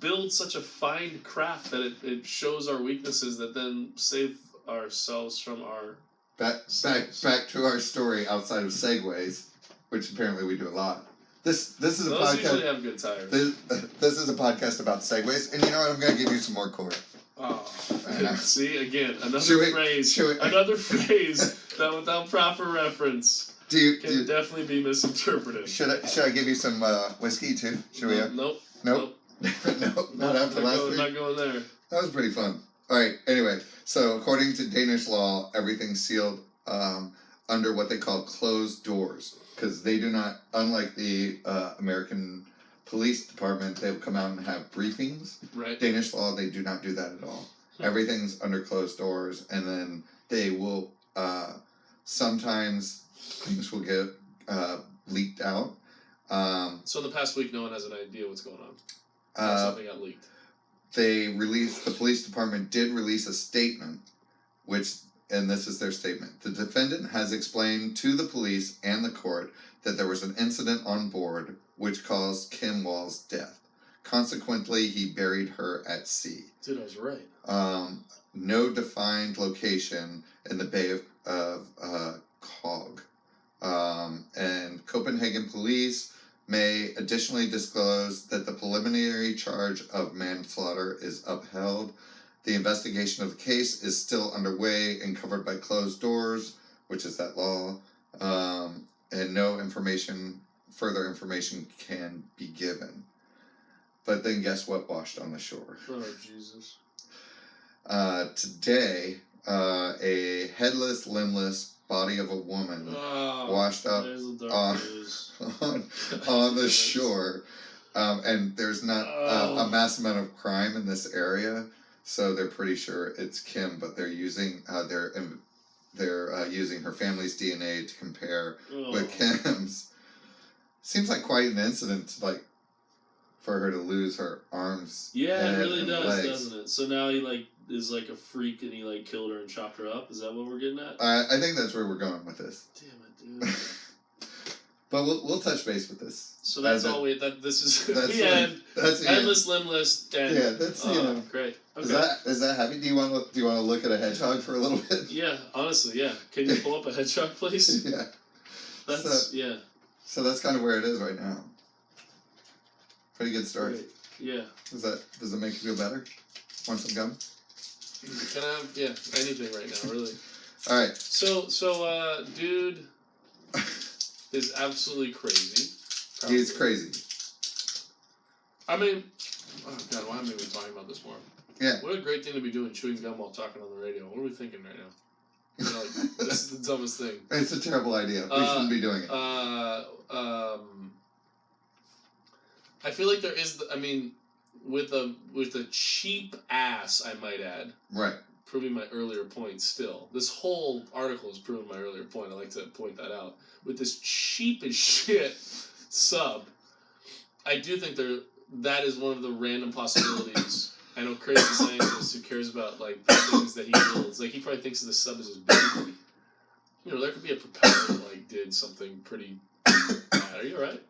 build such a fine craft that it shows our weaknesses that then save ourselves from our... Back to our story outside of segways, which apparently we do a lot. This is a Those podcast. usually have good tires. This is a podcast about segways, and you know what? I'm gonna give you some more core. Oh, know. see again another Should phrase. we- Another phrase that without proper reference can definitely be misinterpreted. Should I give you some whiskey too? Should we? Nope. Nope. Nope. Not after last week. Not going there. That was pretty fun. All right. Anyway, so according to Danish law, everything's sealed under what they call closed doors, because they do not, unlike the American police department, they will come out and have briefings. Right. Danish law, they do not do that at all. Everything's under closed doors, and then they will sometimes things will get leaked out. So the past week, no one has an idea what's going on. Something got leaked. The police department did release a statement, and this is their statement. The defendant has explained to the police and the court that there was an incident on board which caused Kim Wall's death. Consequently, he buried her at sea. Dude, I was right. No defined location in the Bay of Kog. And Copenhagen police may additionally disclose that the preliminary charge of manslaughter is upheld. The investigation of the case is still underway and covered by closed doors, which is that law, and no further information can be given. But then guess what washed on the shore? Oh, Jesus. Today, a headless, limbless body of a woman washed up on the shore. And there's not a mass amount of crime in this area, so they're pretty sure it's Kim, but they're using using her family's DNA to compare with Kim's. Seems like quite an incident, for her to lose her arms. Yeah, it really does, legs. doesn't it? So now he is like a freak and he killed her and chopped her up. Is that what we're getting at? I think that's where we're going with this. Damn it, dude. But we'll touch base with this. So that's all this is that's the end. That's the Endless, limbless, and yeah, that's great. Okay. Is that happy? Do you want to look at a hedgehog for a little bit? Yeah, honestly, yeah. Can you pull up a hedgehog, please? Yeah. Yeah. So that's kind of where it is right now. Pretty good story. Great. Yeah. Does it make you feel better? Want some gum? Can I have anything right now, really? All right. So dude is absolutely crazy. He is crazy. I mean, oh God, why am I even talking about this more? Yeah. What a great thing to be doing, chewing gum while talking on the radio. What are we thinking right now? This is the dumbest thing. It's a terrible idea. We shouldn't be doing it. I feel like there is, with a cheap ass, I might add. Right. Proving my earlier point still. This whole article is proving my earlier point. I like to point that out. With this cheap as shit sub, I do think that is one of the random possibilities. I know crazy scientist who cares about the things that he builds. He probably thinks of the sub as his baby. There could be a propeller that did something pretty bad. Are you alright?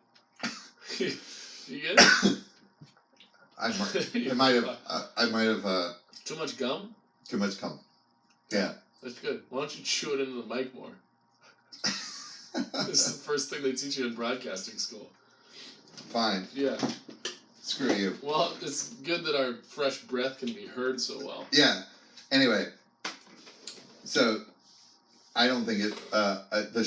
You good? I might have too much gum? Too much gum. Yeah. That's good. Why don't you chew it into the mic more? This is the first thing they teach you in broadcasting school. Fine. Yeah. Screw you. Well, it's good that our fresh breath can be heard so well. Yeah. Anyway, so I don't think it. The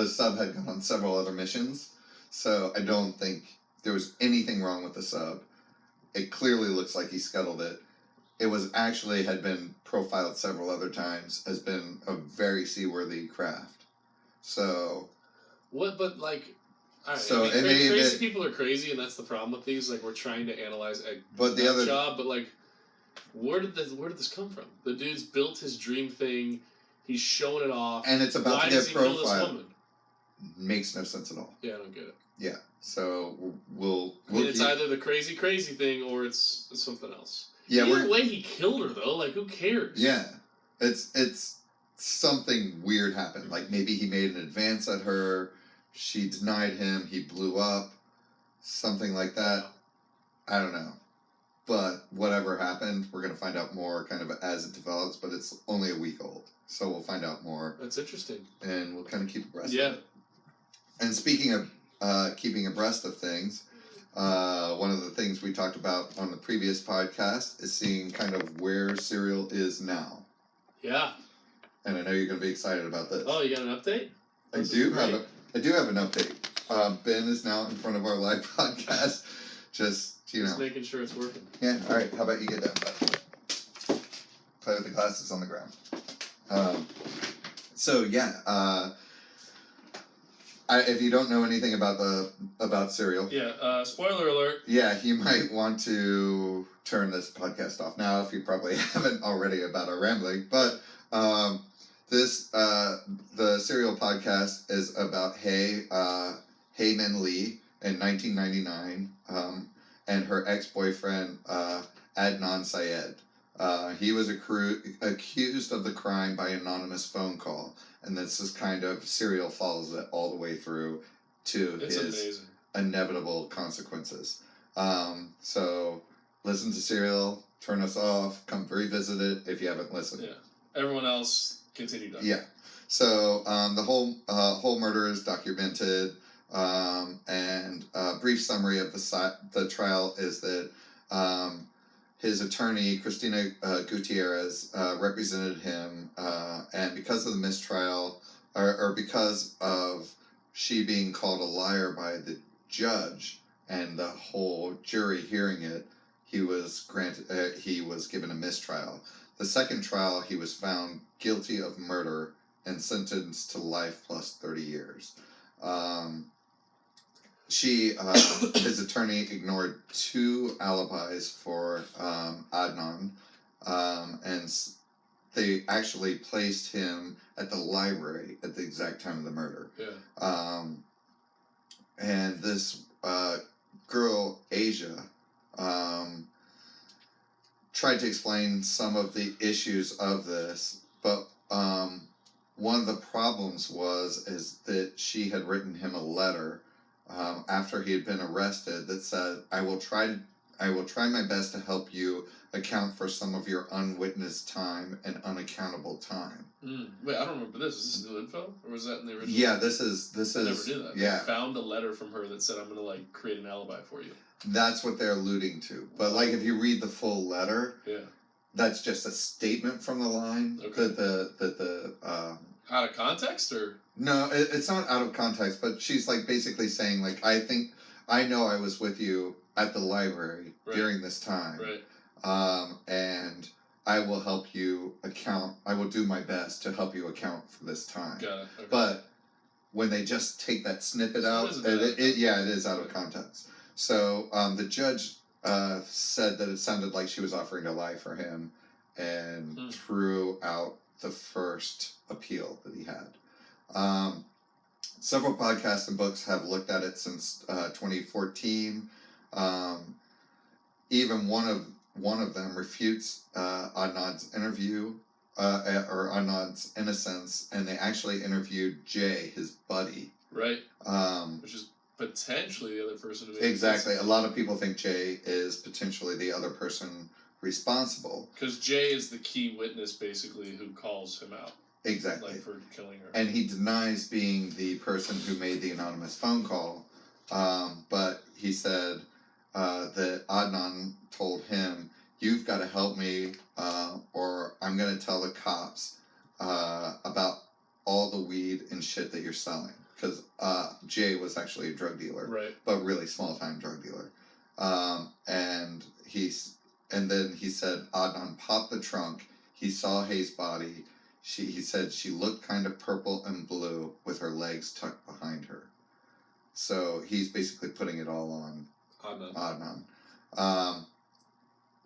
sub had gone on several other missions, so I don't think there was anything wrong with the sub. It clearly looks like he scuttled it. It was actually had been profiled several other times, has been a very seaworthy craft. So what? But like, all right, So I mean, it may have crazy been- people are crazy, and that's the problem with these. Like, we're trying to analyze a But the other- job, but like, where did this come from? The dude's built his dream thing. He's showing it off. and it's about Why to does get he kill this profiled. woman? Makes no sense at all. Yeah, I don't get it. Yeah. So we'll I mean, it's either the crazy thing or it's something else. yeah, Either way, he killed her though. Like, who cares? yeah. It's something weird happened. Like maybe he made an advance at her, she denied him, he blew up, something like that. I don't know. But whatever happened, we're gonna find out more kind of as it develops, but it's only a week old. So we'll find out more. That's interesting. And we'll kind of keep abreast Yeah. of it. And speaking of keeping abreast of things, one of the things we talked about on the previous podcast is seeing kind of where Serial is now. Yeah. And I know you're going to be excited about this. Oh, you got an update? I do have an update. Ben is now in front of our live podcast. Just Just making sure it's working. Yeah. All right. How about you get down, bud? Play with the glasses on the ground. If you don't know anything about Serial, spoiler alert. yeah, you might want to turn this podcast off now if you probably haven't already about our rambling. But the Serial podcast is about Heyman Lee in 1999, and her ex-boyfriend Adnan Syed. He was accused of the crime by anonymous phone call, and this kind of Serial follows it all the way through to his amazing. inevitable consequences. So listen to Serial, turn us off, come revisit it if you haven't listened. Yeah. Everyone else, continue on. Yeah. So the whole murder is documented, and a brief summary of the trial is that his attorney, Christina Gutierrez, represented him, and because of the mistrial, or because of she being called a liar by the judge and the whole jury hearing it, he was given a mistrial. The second trial, he was found guilty of murder and sentenced to life plus 30 years. His attorney ignored 2 alibis for Adnan, and they actually placed him at the library at the exact time of the murder. Yeah. And this girl, Asia, tried to explain some of the issues of this, but one of the problems is that she had written him a letter after he had been arrested that said, I will try my best to help you account for some of your unwitnessed time and unaccountable time. Wait, I don't remember this. Is this new info, or was that in the original? Yeah, this is. I never knew that. Yeah, I found a letter from her that said, "I'm going to like create an alibi for you." That's what they're alluding to. But like, if you read the full letter, yeah, that's just a statement from the line. Okay. That out of context, or no, it's not out of context. But she's like basically saying like, I know I was with you at the library during this time, and I will help you account. I will do my best to help you account for this time. Got it. Okay. But when they just take that snippet out, it is out of context. So the judge said that it sounded like she was offering to lie for him, and threw out the first appeal that he had. Several podcasts and books have looked at it since 2014. Even one of them refutes Adnan's interview or Adnan's innocence, and they actually interviewed Jay, his buddy. Right. Which is potentially the other person who exactly. A lot of people think Jay is potentially the other person responsible. Because Jay is the key witness, basically, who calls him out. Exactly. Like for killing her. And he denies being the person who made the anonymous phone call, but he said that Adnan told him, "You've got to help me, or I'm going to tell the cops about all the weed and shit that you're selling. Because Jay was actually a drug dealer, Right. but really small time drug dealer. And then he said Adnan popped the trunk. He saw Hayes' body. He said she looked kind of purple and blue with her legs tucked behind her. So he's basically putting it all on Adnan.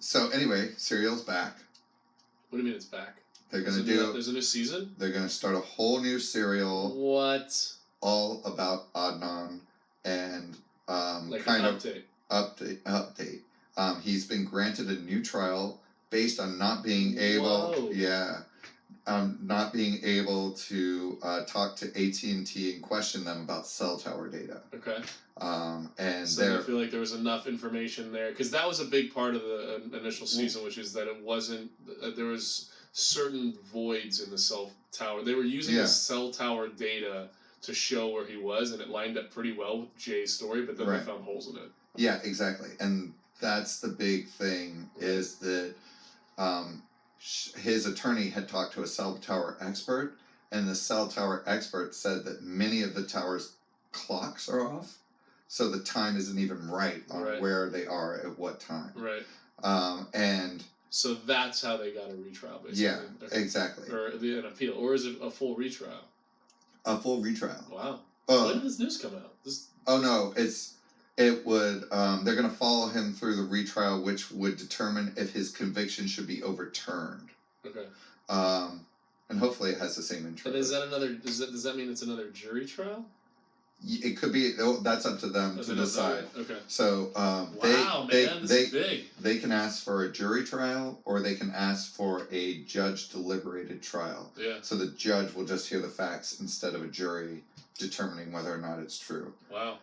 So anyway, Serial's back. What do you mean it's back? They're There's a new season? They're gonna start a whole new serial. What? All about Adnan and Like kind an of update. He's been granted a new trial based on not being able. Whoa. Yeah. Not being able to talk to AT&T and question them about cell tower data. Okay. And so I feel like there was enough information there because that was a big part of the initial season, which is that it wasn't. There was certain voids in the cell tower. They were using the cell tower data to show where he was, and it lined up pretty well with Jay's story. But then they found holes in it. Yeah, exactly, and that's the big thing is that. His attorney had talked to a cell tower expert, and the cell tower expert said that many of the tower's clocks are off, so the time isn't even right on where they are at what time. Right. And so that's how they got a retrial, basically. Yeah, exactly. Or an appeal, or is it a full retrial? A full retrial. Wow. When did this news come out? Oh no, it would, they're going to follow him through the retrial, which would determine if his conviction should be overturned. Okay. And hopefully it has the same interest. But is that another, does that mean it's another jury trial? It could be, that's up to them to decide. Okay. So, this is big. They can ask for a jury trial, or they can ask for a judge deliberated trial. Yeah. So the judge will just hear the facts instead of a jury determining whether or not it's true. Wow.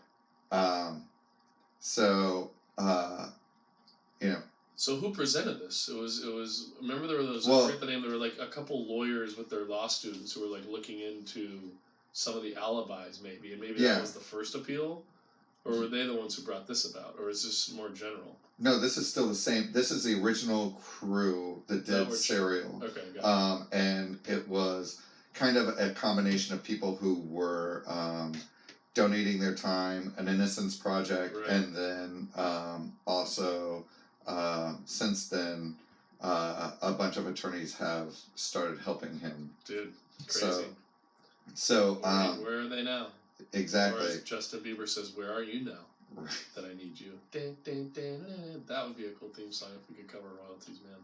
So, you know. So who presented this? It was. Remember there were those. I forget the name. There were like a couple lawyers with their law students who were like looking into some of the alibis, maybe, and maybe that was the first appeal, or were they the ones who brought this about, or is this more general? No, this is still the same. This is the original crew that did Serial. Okay, got it. And it was kind of a combination of people who were donating their time, an Innocence Project, and then also since then a bunch of attorneys have started helping him. Dude, crazy. So where are they now? Exactly. Or as Justin Bieber says, "Where are you now? Right. That I need you." That would be a cool theme song if we could cover royalties, man.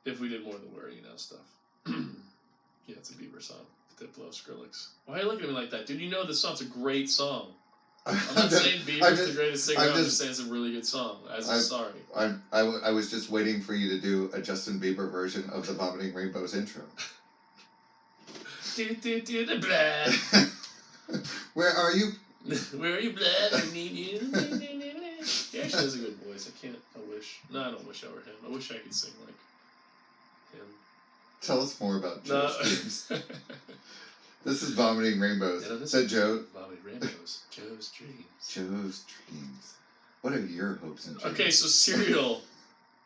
If we did more than "Where Are You Now" stuff. Yeah, it's a Bieber song. Diplo, Skrillex. Why are you looking at me like that, dude? You know this song's a great song. I'm not saying Bieber's the greatest singer. I'm just saying it's a really good song. Sorry. I was just waiting for you to do a Justin Bieber version of the Vomiting Rainbows intro. Where are you? Where are you, blood? I need you. He actually has a good voice. I don't wish I were him. I wish I could sing like him. Tell us more about Joe's dreams. This is Vomiting Rainbows. Joe. Vomiting Rainbows. Joe's dreams. Joe's dreams. What are your hopes and dreams? Okay, so Serial.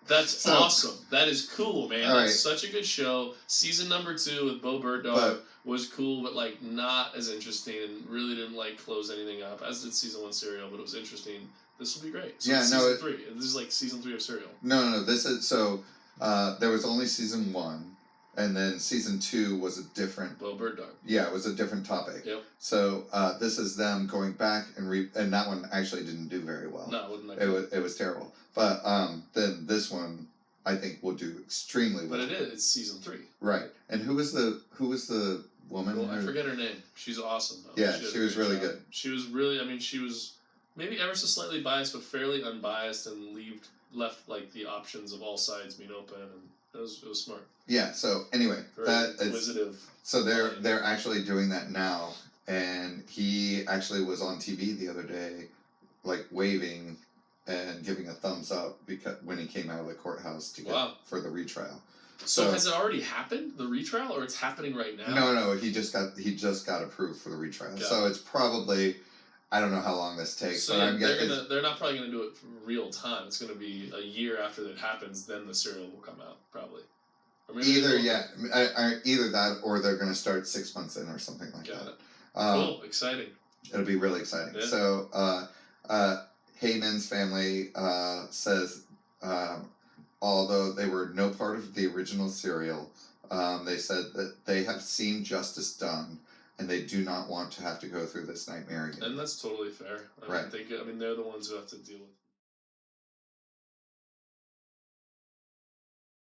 That's awesome. That is cool, man. That's such a good show. Season number 2 with Bo Bird was cool, but like not as interesting, and really didn't like close anything up. As did season 1 Serial, but it was interesting. This will be great. So season 3. This is like season 3 of Serial. No. This is there was only season 1. And then season 2 was a different. Well, Bird Dog. Yeah, it was a different topic. Yep. So this is them going back and that one actually didn't do very well. No, it wasn't. It was terrible. But then this one I think will do extremely well. But it is. It's season 3. Right. And who was the woman? Well, I forget her name. She's awesome though. Yeah, she was really good. She was really. I mean, she was maybe ever so slightly biased, but fairly unbiased, and left like the options of all sides being open, and it was smart. Yeah. So anyway, very inquisitive. So they're actually doing that now, and he actually was on TV the other day, like waving and giving a thumbs up because when he came out of the courthouse to get for the retrial. So has it already happened, the retrial, or it's happening right now? No. He just got approved for the retrial. So it's probably. I don't know how long this takes. So but they're not probably going to do it real time. It's going to be a year after that happens, then the Serial will come out, probably. Or maybe Either they won't. either that or they're going to start 6 months in or something like Got that. it. Cool, exciting. It'll be really exciting. Yeah. So, Heyman's family says, although they were no part of the original serial, they said that they have seen justice done, and they do not want to have to go through this nightmare again. And that's totally fair. I mean, Right. they're the ones who have to deal with it.